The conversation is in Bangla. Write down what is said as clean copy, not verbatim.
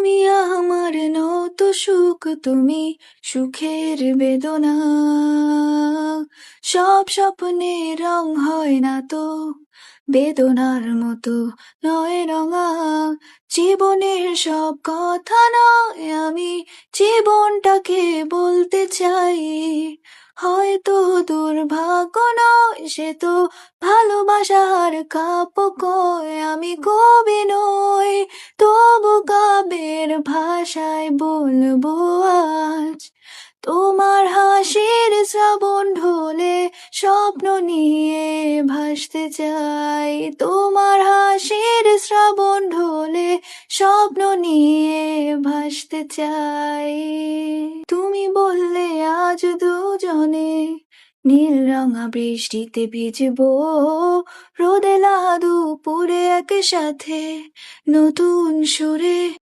তুমি আমার নত সুখ, তুমি সুখের বেদনা। সব স্বপ্নে রং হয় না তো, বেদনার মতো নয় রঙা। জীবনের সব কথা নয় আমি জীবনটাকে বলতে চাই। হয়তো দুর্ভাগ্য নয় সে তো ভালোবাসার কাব্য কয়। আমি কবি নই, তবু কাব্যের ভাষায় বলবো আজ। তোমার হাসির শ্রাবণ ঢোলে স্বপ্ন নিয়ে ভাসতে চাই। তোমার হাসির শ্রাবণ ঢোলে স্বপ্ন নিয়ে ভাসতে চাই। তুমি বললে আজ দুজনে নীল রঙা বৃষ্টিতে ভিজবো, রোদেলা দুপুরে একসাথে নতুন সুরে